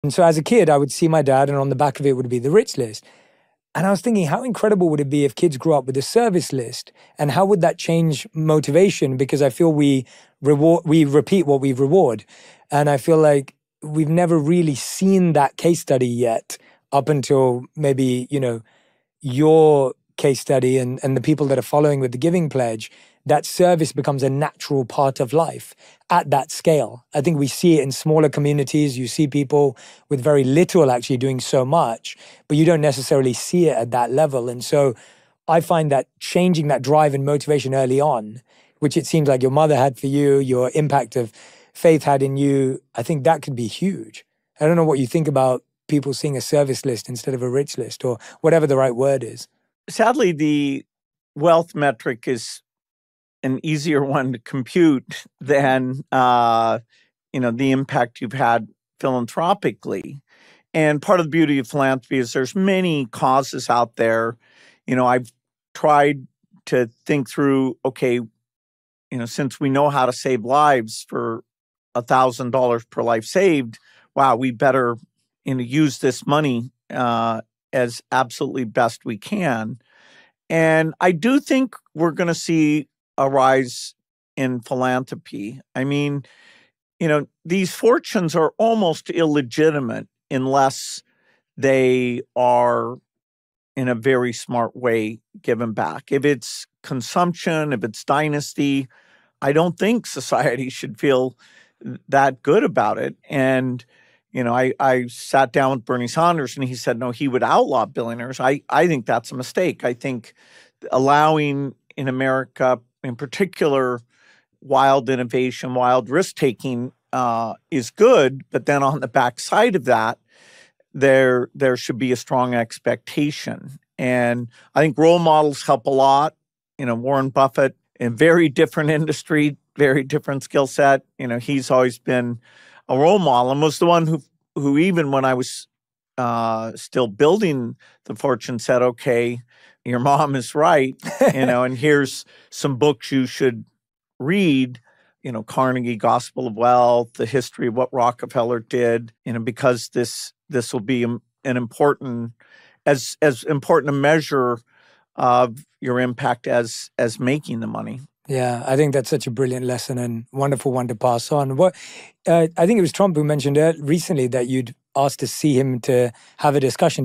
And so as a kid, I would see my dad, and on the back of it would be the rich list. And I was thinking, how incredible would it be if kids grew up with a service list? And how would that change motivation? Because I feel we repeat what we reward. And I feel like we've never really seen that case study yet up until maybe, your case study and the people that are following with the Giving Pledge. That service becomes a natural part of life at that scale. I think we see it in smaller communities. You see people with very little actually doing so much, but you don't necessarily see it at that level. And so I find that changing that drive and motivation early on, which it seems like your mother had for you, your impact of faith had in you, I think that could be huge. I don't know what you think about people seeing a service list instead of a rich list, or whatever the right word is. Sadly, the wealth metric is an easier one to compute than the impact you've had philanthropically. And part of the beauty of philanthropy is there's many causes out there. I've tried to think through, okay, since we know how to save lives for $1,000 per life saved, wow, we better use this money as absolutely best we can. And I do think we're going to see a rise in philanthropy. I mean, these fortunes are almost illegitimate unless they are in a very smart way given back. If it's consumption, if it's dynasty, I don't think society should feel that good about it. And, I sat down with Bernie Sanders and he said, no, he would outlaw billionaires. I think that's a mistake. I think allowing in America, in particular, wild innovation, wild risk-taking is good. But then on the backside of that, there should be a strong expectation. And I think role models help a lot. Warren Buffett, in very different industry, very different skill set. He's always been a role model and was the one who even when I was still building the fortune said, okay, your mom is right, and here's some books you should read, Carnegie, Gospel of Wealth, the history of what Rockefeller did, because this will be an important, as important a measure of your impact as making the money. Yeah, I think that's such a brilliant lesson and wonderful one to pass on. I think it was Trump who mentioned recently that you'd asked to see him to have a discussion.